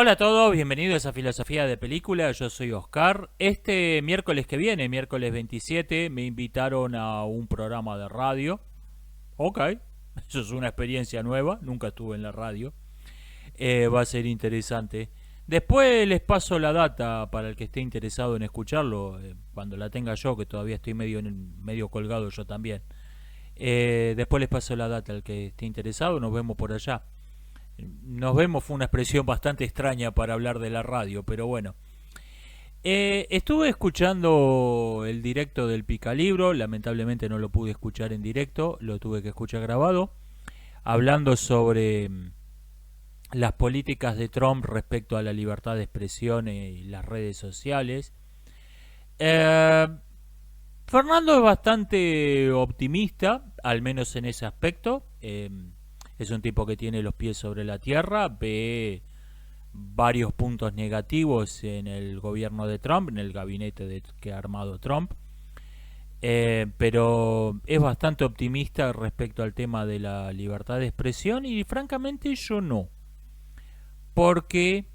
Hola a todos, bienvenidos a Filosofía de Película, yo soy Oscar. Este miércoles que viene, miércoles 27, me invitaron a un programa de radio. Ok, eso es una experiencia nueva, nunca estuve en la radio. Va a ser interesante. Después les paso la data para el que esté interesado en escucharlo, cuando la tenga yo, que todavía estoy medio colgado yo también. Después les paso la data al que esté interesado, nos vemos por allá. Nos vemos fue una expresión bastante extraña para hablar de la radio, pero bueno. Estuve escuchando el directo del Picalibro, lamentablemente no lo pude escuchar en directo, lo tuve que escuchar grabado, hablando sobre las políticas de Trump respecto a la libertad de expresión y las redes sociales. Eh, Fernando es bastante optimista, al menos en ese aspecto. Es un tipo que tiene los pies sobre la tierra, ve varios puntos negativos en el gobierno de Trump, en el que ha armado Trump, pero es bastante optimista respecto al tema de la libertad de expresión y francamente yo no, porque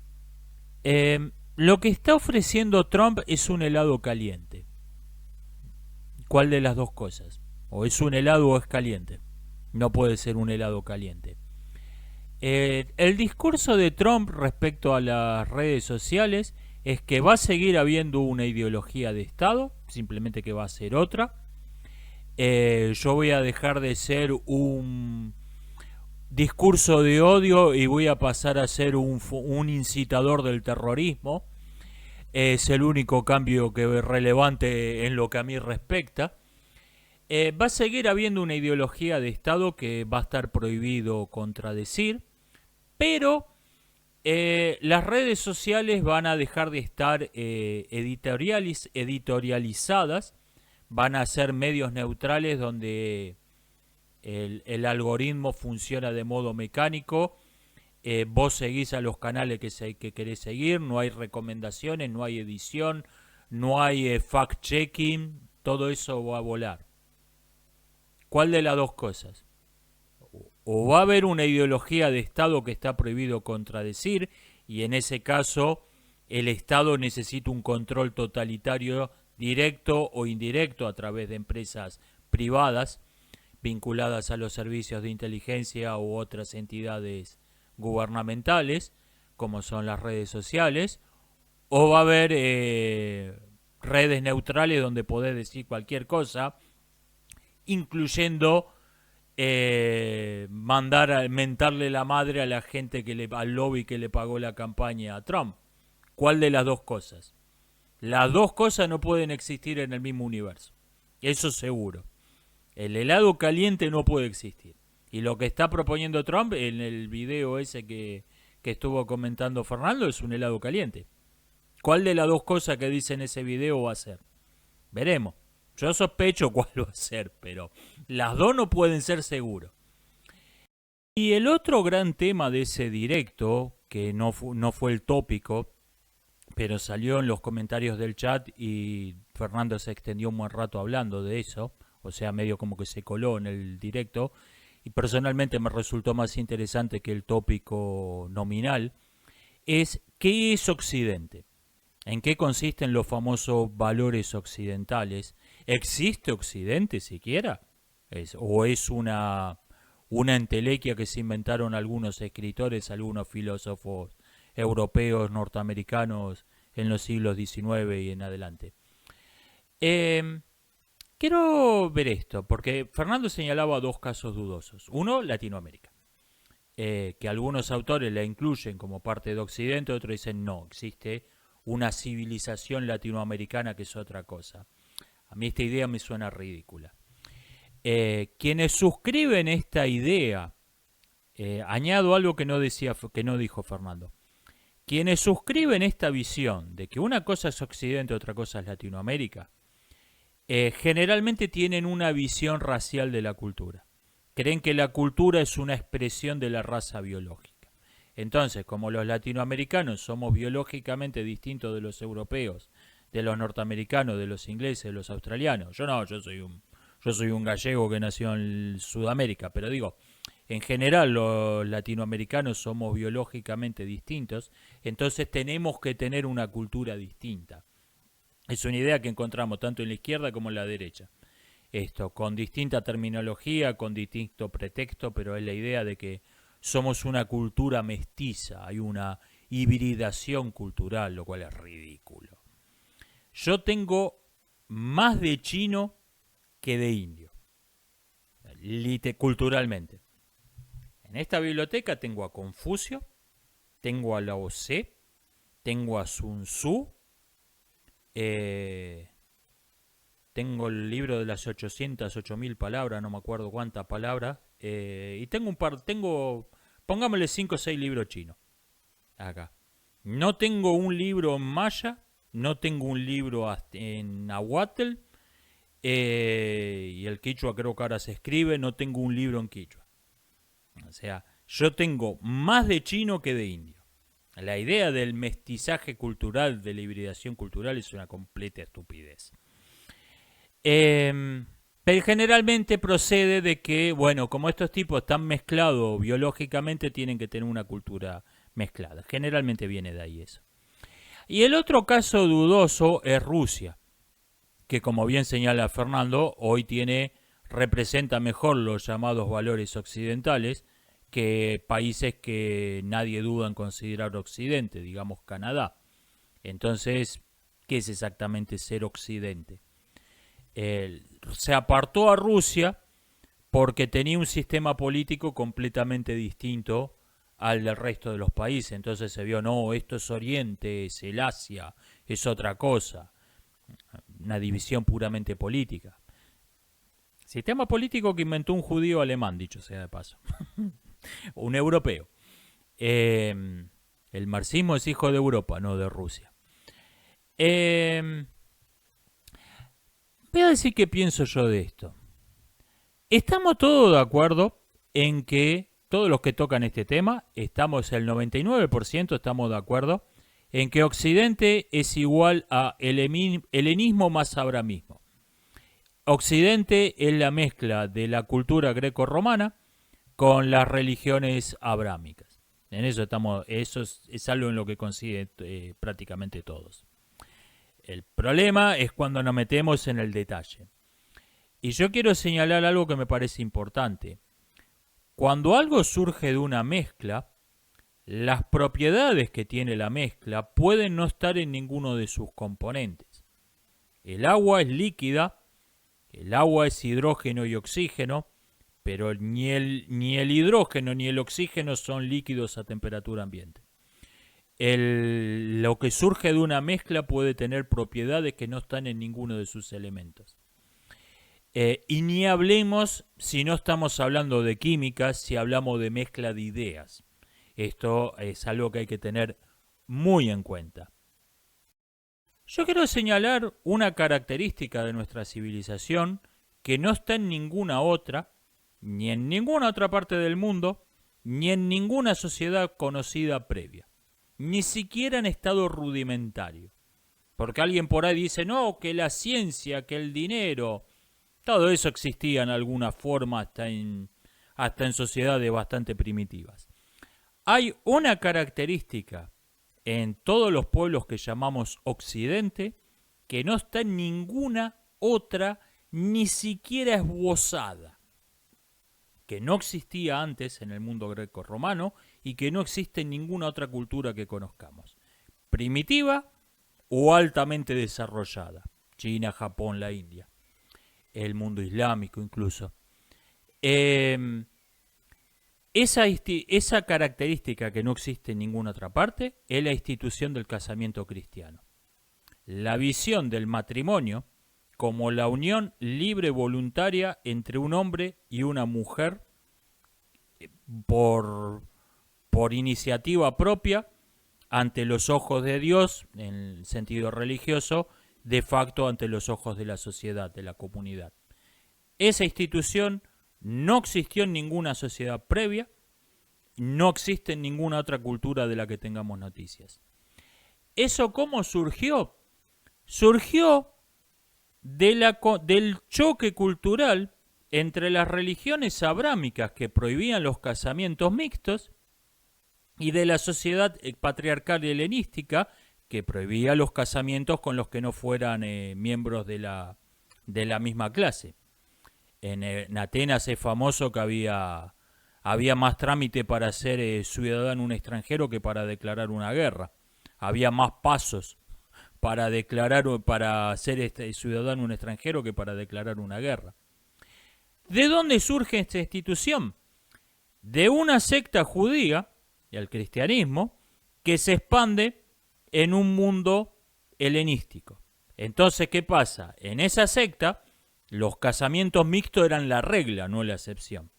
lo que está ofreciendo Trump es un helado caliente. ¿Cuál de las dos cosas? O es un helado o es caliente. No puede ser un helado caliente. El discurso de Trump respecto a las redes sociales es que va a seguir habiendo una ideología de Estado, simplemente que va a ser otra. Yo voy a dejar de ser un discurso de odio y voy a pasar a ser un incitador del terrorismo. Es el único cambio que es relevante en lo que a mí respecta. Va a seguir habiendo una ideología de Estado que va a estar prohibido contradecir, pero las redes sociales van a dejar de estar editorializadas, van a ser medios neutrales donde el algoritmo funciona de modo mecánico. Vos seguís a los canales que querés seguir, no hay recomendaciones, no hay edición, no hay fact-checking, todo eso va a volar. ¿Cuál de las dos cosas? O va a haber una ideología de Estado que está prohibido contradecir, y en ese caso el Estado necesita un control totalitario directo o indirecto a través de empresas privadas vinculadas a los servicios de inteligencia u otras entidades gubernamentales, como son las redes sociales, o va a haber redes neutrales donde podés decir cualquier cosa, incluyendo mandar a mentarle la madre a la gente al lobby que le pagó la campaña a Trump. ¿Cuál de las dos cosas? Las dos cosas no pueden existir en el mismo universo. Eso seguro. El helado caliente no puede existir. Y lo que está proponiendo Trump en el video ese que estuvo comentando Fernando es un helado caliente. ¿Cuál de las dos cosas que dice en ese video va a ser? Veremos. Yo sospecho cuál va a ser, pero las dos no pueden ser seguros. Y el otro gran tema de ese directo, que no fue el tópico, pero salió en los comentarios del chat y Fernando se extendió un buen rato hablando de eso, o sea, medio como que se coló en el directo, y personalmente me resultó más interesante que el tópico nominal, es ¿qué es Occidente? ¿En qué consisten los famosos valores occidentales? ¿Existe Occidente siquiera? ¿O es una entelequia que se inventaron algunos escritores, algunos filósofos europeos, norteamericanos en los siglos XIX y en adelante? Eh, Quiero ver esto, porque Fernando señalaba dos casos dudosos. Uno, Latinoamérica, que algunos autores la incluyen como parte de Occidente, otros dicen no, existe una civilización latinoamericana que es otra cosa. A mí esta idea me suena ridícula. Quienes suscriben esta idea, añado algo que no dijo Fernando. Quienes suscriben esta visión de que una cosa es Occidente, otra cosa es Latinoamérica, generalmente tienen una visión racial de la cultura. Creen que la cultura es una expresión de la raza biológica. Entonces, como los latinoamericanos somos biológicamente distintos de los europeos, de los norteamericanos, de los ingleses, de los australianos, yo soy un gallego que nació en Sudamérica, pero digo, En general, los latinoamericanos somos biológicamente distintos, entonces tenemos que tener una cultura distinta. Es una idea que encontramos tanto en la izquierda como en la derecha. Esto, con distinta terminología, con distinto pretexto, pero es la idea de que somos una cultura mestiza, hay una hibridación cultural, lo cual es ridículo. Yo tengo más de chino que de indio, culturalmente. En esta biblioteca tengo a Confucio, tengo a Lao Tse, tengo a Sun Tzu, tengo el libro de las 800, 8000 palabras, no me acuerdo cuántas palabras, y tengo pongámosle 5 o 6 libros chinos, acá. No tengo un libro en maya, no tengo un libro en nahuatl, y el quichua creo que ahora se escribe, no tengo un libro en quichua. O sea, yo tengo más de chino que de indio. La idea del mestizaje cultural, de la hibridación cultural, es una completa estupidez. Pero generalmente procede de que, bueno, como estos tipos están mezclados biológicamente, tienen que tener una cultura mezclada. Generalmente viene de ahí eso. Y el otro caso dudoso es Rusia, que como bien señala Fernando, hoy representa mejor los llamados valores occidentales que países que nadie duda en considerar occidente, digamos Canadá. Entonces, ¿qué es exactamente ser occidente? Se apartó a Rusia porque tenía un sistema político completamente distinto al del resto de los países. Entonces se vio, no, esto es Oriente, es el Asia, es otra cosa. Una división puramente política. Sistema político que inventó un judío alemán, dicho sea de paso. Un europeo. El marxismo es hijo de Europa, no de Rusia. Voy a decir qué pienso yo de esto. Estamos todos de acuerdo en que, todos los que tocan este tema, el 99% estamos de acuerdo en que Occidente es igual a helenismo más abramismo. Occidente es la mezcla de la cultura greco-romana con las religiones abrámicas. En eso es algo en lo que coinciden prácticamente todos. El problema es cuando nos metemos en el detalle. Y yo quiero señalar algo que me parece importante. Cuando algo surge de una mezcla, las propiedades que tiene la mezcla pueden no estar en ninguno de sus componentes. El agua es líquida, el agua es hidrógeno y oxígeno, pero ni el hidrógeno ni el oxígeno son líquidos a temperatura ambiente. Lo que surge de una mezcla puede tener propiedades que no están en ninguno de sus elementos. Y ni hablemos, si no estamos hablando de química, si hablamos de mezcla de ideas. Esto es algo que hay que tener muy en cuenta. Yo quiero señalar una característica de nuestra civilización que no está en ninguna otra, ni en ninguna otra parte del mundo, ni en ninguna sociedad conocida previa, ni siquiera en estado rudimentario. Porque alguien por ahí dice, no, que la ciencia, que el dinero, todo eso existía en alguna forma hasta en sociedades bastante primitivas. Hay una característica en todos los pueblos que llamamos Occidente que no está en ninguna otra, ni siquiera esbozada, que no existía antes en el mundo greco-romano y que no existe en ninguna otra cultura que conozcamos. Primitiva o altamente desarrollada. China, Japón, la India. El mundo islámico incluso. Esa característica que no existe en ninguna otra parte es la institución del casamiento cristiano. La visión del matrimonio como la unión libre voluntaria entre un hombre y una mujer por iniciativa propia ante los ojos de Dios, en el sentido religioso, de facto ante los ojos de la sociedad, de la comunidad. Esa institución no existió en ninguna sociedad previa, no existe en ninguna otra cultura de la que tengamos noticias. ¿Eso cómo surgió? Surgió del choque cultural entre las religiones abrámicas que prohibían los casamientos mixtos y de la sociedad patriarcal y helenística que prohibía los casamientos con los que no fueran miembros de la misma clase. En Atenas es famoso que había más trámite para ser ciudadano un extranjero que para declarar una guerra. Había más pasos para ser ciudadano un extranjero que para declarar una guerra. ¿De dónde surge esta institución? De una secta judía, el cristianismo, que se expande en un mundo helenístico. Entonces, ¿qué pasa? En esa secta, los casamientos mixtos eran la regla, no la excepción.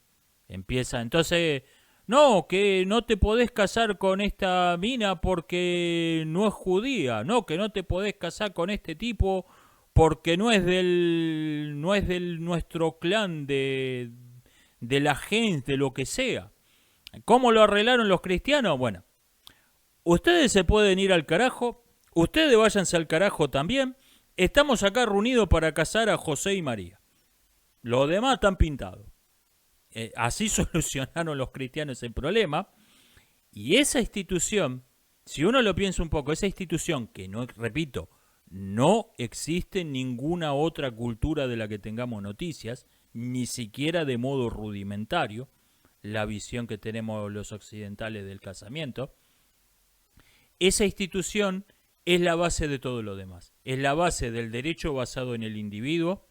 Entonces, no, que no te podés casar con esta mina porque no es judía, no, que no te podés casar con este tipo porque no es del nuestro clan, de la gente, lo que sea. ¿Cómo lo arreglaron los cristianos? Bueno, ustedes se pueden ir al carajo, ustedes váyanse al carajo también, estamos acá reunidos para casar a José y María. Los demás están pintados. Así solucionaron los cristianos el problema. Y esa institución, si uno lo piensa un poco, esa institución que no, repito, no existe en ninguna otra cultura de la que tengamos noticias, ni siquiera de modo rudimentario, la visión que tenemos los occidentales del casamiento. Esa institución es la base de todo lo demás. Es la base del derecho basado en el individuo,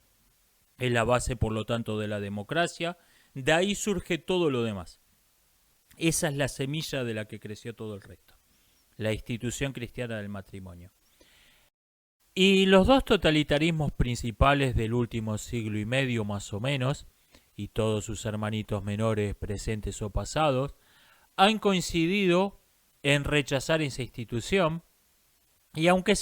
es la base, por lo tanto, de la democracia. De ahí surge todo lo demás. Esa es la semilla de la que creció todo el resto. La institución cristiana del matrimonio. Y los dos totalitarismos principales del último siglo y medio más o menos, y todos sus hermanitos menores presentes o pasados, han coincidido en rechazar esa institución, y aunque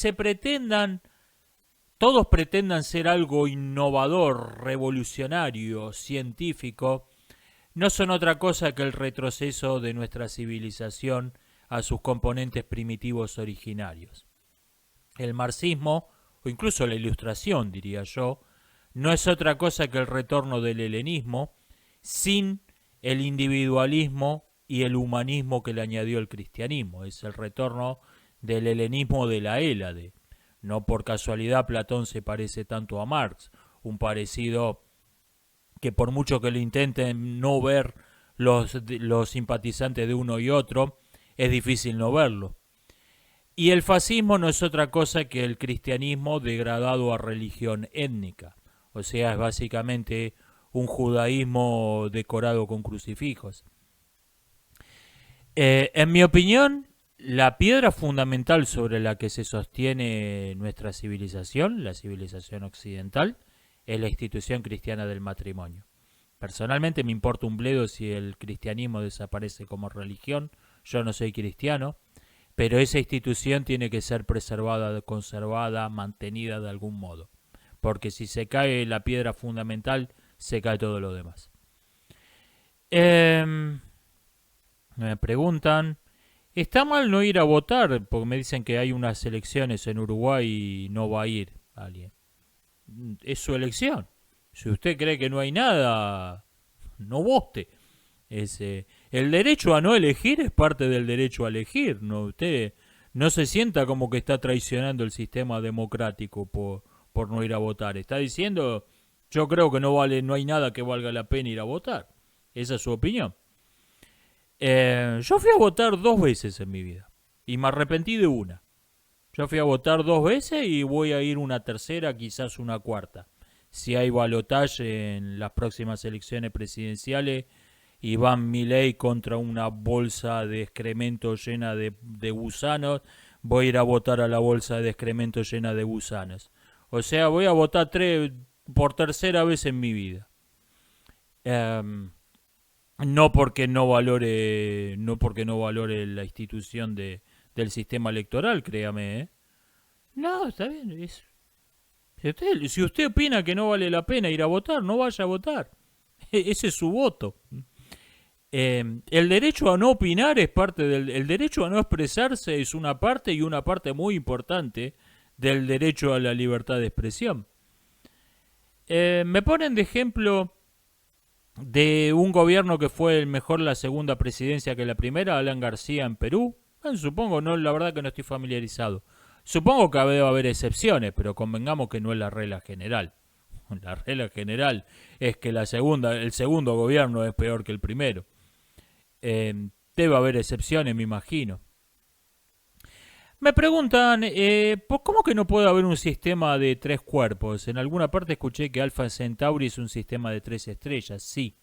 todos pretendan ser algo innovador, revolucionario, científico, no son otra cosa que el retroceso de nuestra civilización a sus componentes primitivos originarios. El marxismo, o incluso la ilustración, diría yo, no es otra cosa que el retorno del helenismo sin el individualismo y el humanismo que le añadió el cristianismo. Es el retorno del helenismo de la Hélade. No por casualidad Platón se parece tanto a Marx, un parecido que por mucho que lo intenten no ver los simpatizantes de uno y otro, es difícil no verlo. Y el fascismo no es otra cosa que el cristianismo degradado a religión étnica. O sea, es básicamente un judaísmo decorado con crucifijos. En mi opinión, la piedra fundamental sobre la que se sostiene nuestra civilización, la civilización occidental, es la institución cristiana del matrimonio. Personalmente me importa un bledo si el cristianismo desaparece como religión. Yo no soy cristiano. Pero esa institución tiene que ser preservada, conservada, mantenida de algún modo. Porque si se cae la piedra fundamental, se cae todo lo demás. Me preguntan, ¿está mal no ir a votar? Porque me dicen que hay unas elecciones en Uruguay y no va a ir alguien. Es su elección. Si usted cree que no hay nada, no vote. El derecho a no elegir es parte del derecho a elegir. ¿No? Usted no se sienta como que está traicionando el sistema democrático por no ir a votar. Está diciendo, yo creo que no hay nada que valga la pena ir a votar. Esa es su opinión. Yo fui a votar 2 veces en mi vida y me arrepentí de una. Yo fui a votar 2 veces y voy a ir una tercera, quizás una cuarta. Si hay balotaje en las próximas elecciones presidenciales, Iván Milei contra una bolsa de excremento llena de gusanos, voy a ir a votar a la bolsa de excremento llena de gusanos. O sea, voy a votar por tercera vez en mi vida. No porque no valore la institución del sistema electoral, créame, ¿eh? No, está bien. Si usted opina que no vale la pena ir a votar, no vaya a votar. Ese es su voto. El derecho a no opinar es parte el derecho a no expresarse es una parte y una parte muy importante del derecho a la libertad de expresión. Me ponen de ejemplo de un gobierno que fue el mejor la segunda presidencia que la primera, Alan García en Perú. Supongo, no, la verdad que no estoy familiarizado. Supongo que debe haber excepciones, pero convengamos que no es la regla general. La regla general es que el segundo gobierno es peor que el primero. Debe haber excepciones, me imagino. Me preguntan, ¿por ¿cómo que no puede haber un sistema de tres cuerpos? En alguna parte escuché que Alpha Centauri es un sistema de tres estrellas. Sí.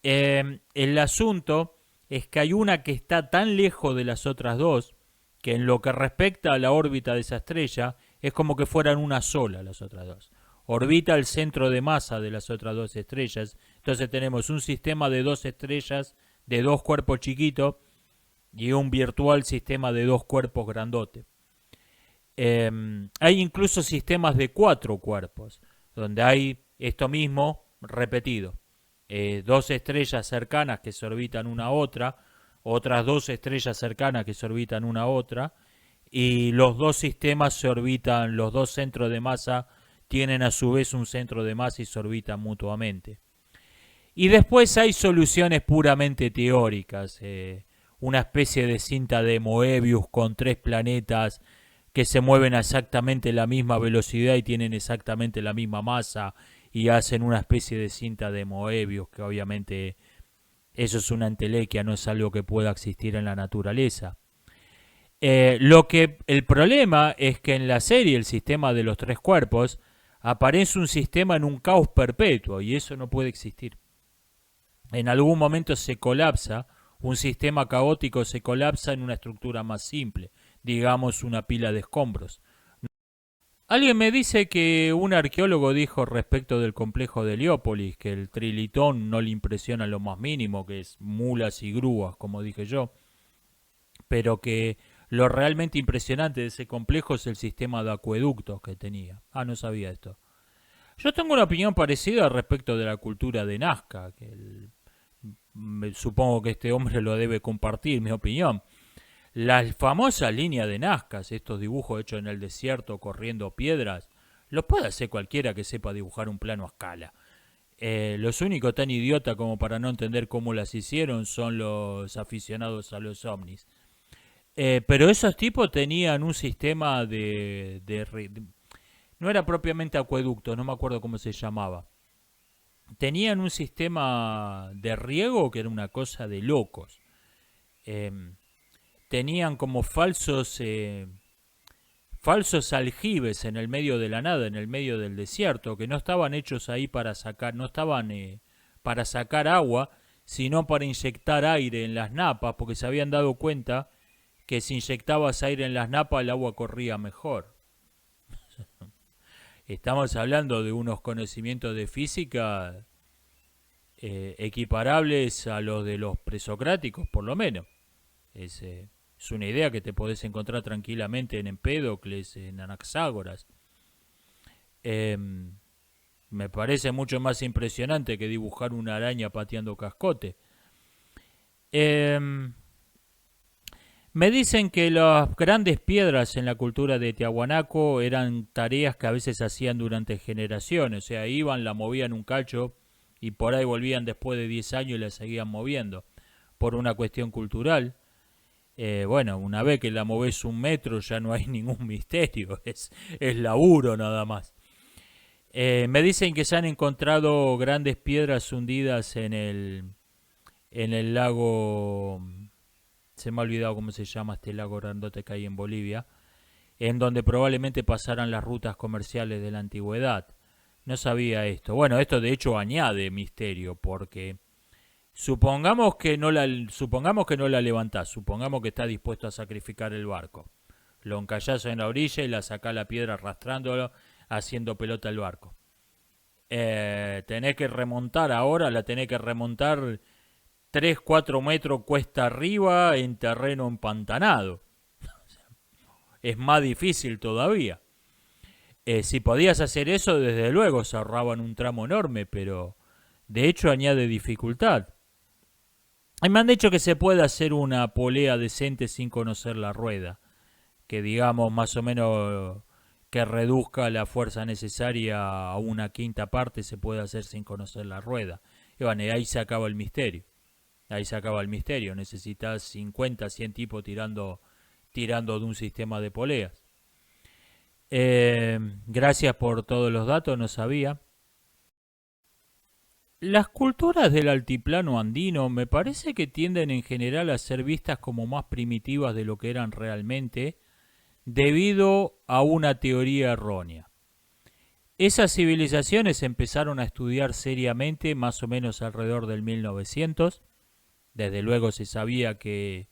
El asunto es que hay una que está tan lejos de las otras dos que en lo que respecta a la órbita de esa estrella es como que fueran una sola las otras dos. Orbita el centro de masa de las otras dos estrellas. Entonces tenemos un sistema de dos estrellas, de dos cuerpos chiquitos, y un virtual sistema de dos cuerpos grandote. Hay incluso sistemas de cuatro cuerpos, donde hay esto mismo repetido. Dos estrellas cercanas que se orbitan una a otra, otras dos estrellas cercanas que se orbitan una a otra, y los dos sistemas se orbitan, los dos centros de masa tienen a su vez un centro de masa y se orbitan mutuamente. Y después hay soluciones puramente teóricas, una especie de cinta de Moebius con tres planetas que se mueven a exactamente la misma velocidad y tienen exactamente la misma masa y hacen una especie de cinta de Moebius, que obviamente eso es una entelequia, no es algo que pueda existir en la naturaleza. El problema es que en la serie el sistema de los tres cuerpos aparece un sistema en un caos perpetuo y eso no puede existir. En algún momento se colapsa, un sistema caótico se colapsa en una estructura más simple, digamos una pila de escombros. Alguien me dice que un arqueólogo dijo respecto del complejo de Heliópolis que el trilitón no le impresiona lo más mínimo, que es mulas y grúas, como dije yo, pero que lo realmente impresionante de ese complejo es el sistema de acueductos que tenía. Ah, no sabía esto. Yo tengo una opinión parecida respecto de la cultura de Nazca, supongo que este hombre lo debe compartir, mi opinión. La famosa línea de Nazca, estos dibujos hechos en el desierto corriendo piedras, los puede hacer cualquiera que sepa dibujar un plano a escala. Los únicos tan idiotas como para no entender cómo las hicieron son los aficionados a los ovnis. Pero esos tipos tenían un sistema no era propiamente acueducto, no me acuerdo cómo se llamaba. Tenían un sistema de riego que era una cosa de locos. Tenían como falsos aljibes en el medio de la nada, en el medio del desierto, que no estaban hechos ahí para sacar, no estaban para sacar agua, sino para inyectar aire en las napas, porque se habían dado cuenta que si inyectabas aire en las napas el agua corría mejor. Estamos hablando de unos conocimientos de física equiparables a los de los presocráticos, por lo menos. Es una idea que te podés encontrar tranquilamente en Empédocles, en Anaxágoras. Eh, Me parece mucho más impresionante que dibujar una araña pateando cascote. Eh, Me dicen que las grandes piedras en la cultura de Tiahuanaco eran tareas que a veces hacían durante generaciones. O sea, iban, la movían un cacho y por ahí volvían después de 10 años y la seguían moviendo. Por una cuestión cultural. Bueno, una vez que la moves un metro ya no hay ningún misterio. Es laburo nada más. Me dicen que se han encontrado grandes piedras hundidas en el lago. Se me ha olvidado cómo se llama este lago grandote que hay en Bolivia, en donde probablemente pasaran las rutas comerciales de la antigüedad. No sabía esto. Bueno, esto de hecho añade misterio, porque supongamos que no la levantás, supongamos que estás dispuesto a sacrificar el barco. Lo encallás en la orilla y la sacás la piedra arrastrándolo, haciendo pelota el barco. Tenés que remontar ahora, la tenés que remontar 3 4 metros cuesta arriba en terreno empantanado. Es más difícil todavía. Si podías hacer eso, desde luego se ahorraban un tramo enorme, pero de hecho añade dificultad. Y me han dicho que se puede hacer una polea decente sin conocer la rueda, que digamos más o menos que reduzca la fuerza necesaria a una quinta parte se puede hacer sin conocer la rueda. Y bueno, y ahí se acaba el misterio. Ahí se acaba el misterio. Necesitas 50, 100 tipos tirando de un sistema de poleas. Gracias por todos los datos, no sabía. Las culturas del altiplano andino me parece que tienden en general a ser vistas como más primitivas de lo que eran realmente, debido a una teoría errónea. Esas civilizaciones empezaron a estudiar seriamente más o menos alrededor del 1900. Desde luego se sabía que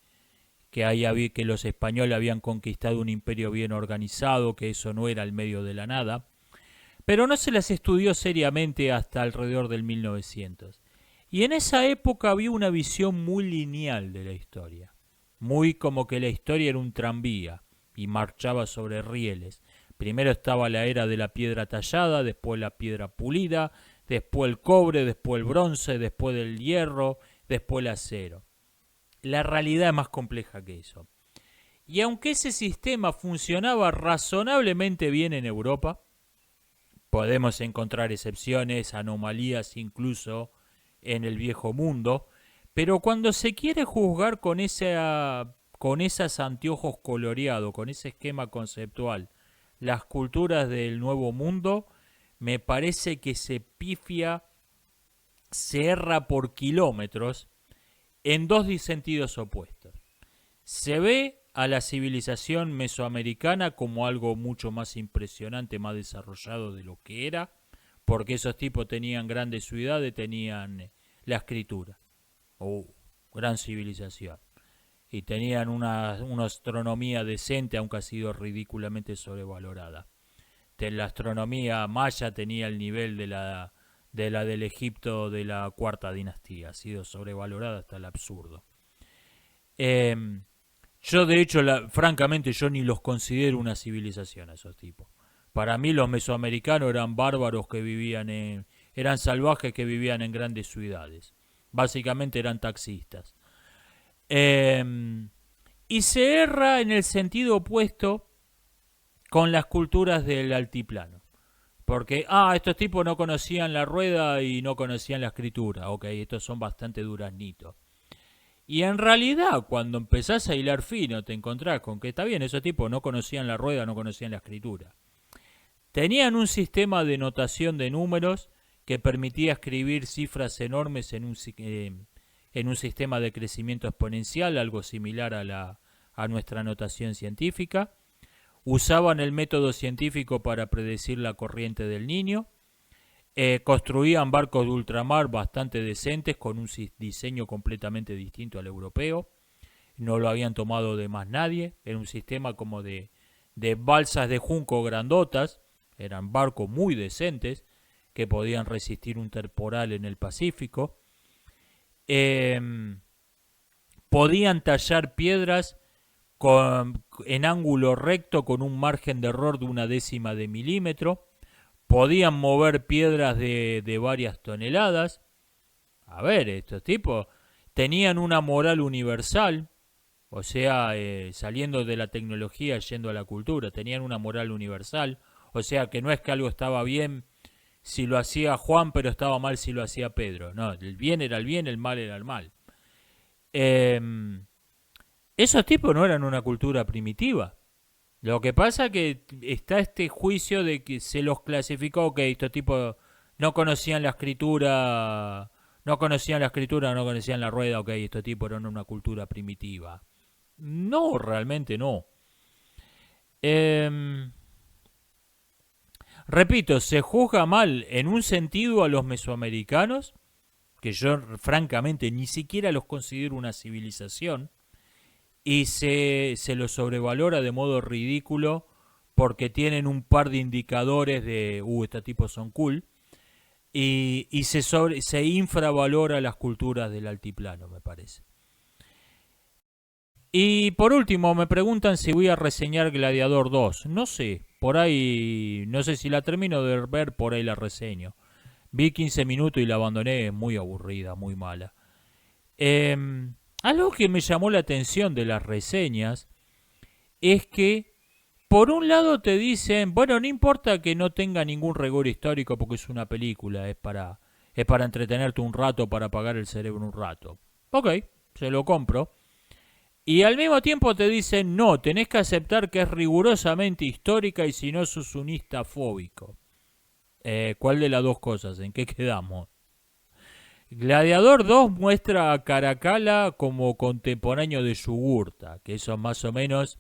los españoles habían conquistado un imperio bien organizado, que eso no era el medio de la nada, pero no se las estudió seriamente hasta alrededor del 1900. Y en esa época había una visión muy lineal de la historia, muy como que la historia era un tranvía y marchaba sobre rieles. Primero estaba la era de la piedra tallada, después la piedra pulida, después el cobre, después el bronce, después el hierro, después el acero. La realidad es más compleja que eso. Y aunque ese sistema funcionaba razonablemente bien en Europa, podemos encontrar excepciones, anomalías incluso en el viejo mundo, pero cuando se quiere juzgar con esos anteojos coloreados, con ese esquema conceptual, las culturas del nuevo mundo, me parece que se pifia, se erra por kilómetros en dos sentidos opuestos. Se ve a la civilización mesoamericana como algo mucho más impresionante, más desarrollado de lo que era, porque esos tipos tenían grandes ciudades, tenían la escritura, gran civilización, y tenían una astronomía decente, aunque ha sido ridículamente sobrevalorada. La astronomía maya tenía el nivel de la del Egipto de la cuarta dinastía, ha sido sobrevalorada hasta el absurdo. Yo de hecho, francamente, yo ni los considero una civilización a esos tipos. Para mí los mesoamericanos eran bárbaros que eran salvajes que vivían en grandes ciudades. Básicamente eran taxistas. Y se erra en el sentido opuesto con las culturas del altiplano. Porque, estos tipos no conocían la rueda y no conocían la escritura. Ok, estos son bastante duraznitos. Y en realidad, cuando empezás a hilar fino, te encontrás con que está bien, esos tipos no conocían la rueda, no conocían la escritura. Tenían un sistema de notación de números que permitía escribir cifras enormes en un sistema de crecimiento exponencial, algo similar a nuestra notación científica. Usaban el método científico para predecir la corriente del Niño. Construían barcos de ultramar bastante decentes con un diseño completamente distinto al europeo. No lo habían tomado de más nadie. Era un sistema como de balsas de junco grandotas. Eran barcos muy decentes que podían resistir un temporal en el Pacífico. Podían tallar piedras en ángulo recto con un margen de error de 1/10 de milímetro. Podían mover piedras de varias toneladas. A ver, estos tipos tenían una moral universal, o sea, saliendo de la tecnología, yendo a la cultura, tenían una moral universal, o sea, que no es que algo estaba bien si lo hacía Juan, pero estaba mal si lo hacía Pedro. No, el bien era el bien, el mal era el mal. Esos tipos no eran una cultura primitiva. Lo que pasa es que está este juicio de que se los clasificó, ok, estos tipos no conocían la escritura, no conocían la rueda, ok, estos tipos eran una cultura primitiva. No, realmente no. Repito, se juzga mal en un sentido a los mesoamericanos, que yo francamente ni siquiera los considero una civilización, y se los sobrevalora de modo ridículo porque tienen un par de indicadores de, estos tipos son cool, y se infravalora las culturas del altiplano, me parece. Y por último, me preguntan si voy a reseñar Gladiador 2. No sé, por ahí, no sé si la termino de ver, por ahí la reseño. Vi 15 minutos y la abandoné, es muy aburrida, muy mala. Algo que me llamó la atención de las reseñas es que, por un lado te dicen, bueno, no importa que no tenga ningún rigor histórico porque es una película, es para entretenerte un rato, para apagar el cerebro un rato. Ok, se lo compro. Y al mismo tiempo te dicen, no, tenés que aceptar que es rigurosamente histórica y si no sos un histafóbico. ¿Cuál de las dos cosas? ¿En qué quedamos? Gladiador 2 muestra a Caracalla como contemporáneo de Yugurta, que eso más o menos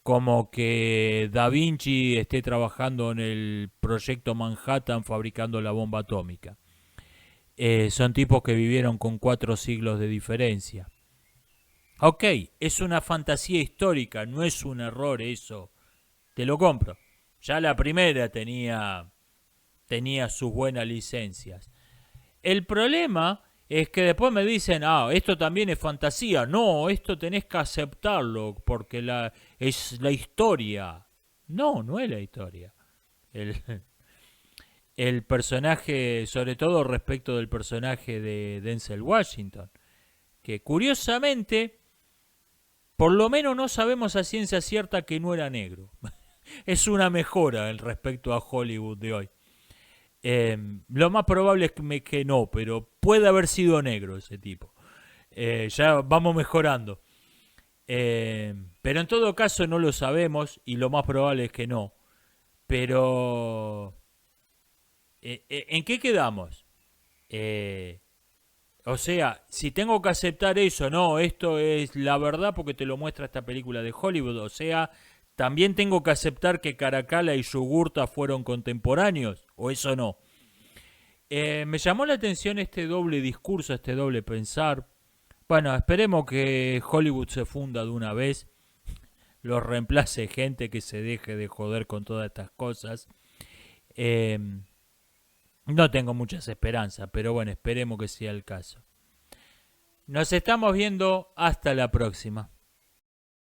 como que Da Vinci esté trabajando en el proyecto Manhattan fabricando la bomba atómica. Son tipos que vivieron con 4 siglos de diferencia. Ok, es una fantasía histórica, no es un error eso. Te lo compro. Ya la primera tenía sus buenas licencias. El problema es que después me dicen, esto también es fantasía. No, esto tenés que aceptarlo porque es la historia. No, no es la historia. El, el personaje, sobre todo respecto del personaje de Denzel Washington, que curiosamente, por lo menos no sabemos a ciencia cierta que no era negro. Es una mejora en respecto a Hollywood de hoy. Lo más probable es que no, pero puede haber sido negro ese tipo. Ya vamos mejorando. Pero en todo caso no lo sabemos y lo más probable es que no. Pero, ¿en qué quedamos? Eh, o sea, si tengo que aceptar eso, no, esto es la verdad porque te lo muestra esta película de Hollywood. O sea, también tengo que aceptar que Caracalla y Yugurta fueron contemporáneos, o eso no. Me llamó la atención este doble discurso, este doble pensar. Bueno, esperemos que Hollywood se funda de una vez, los reemplace gente que se deje de joder con todas estas cosas. Eh, no tengo muchas esperanzas, pero bueno, esperemos que sea el caso. Nos estamos viendo hasta la próxima.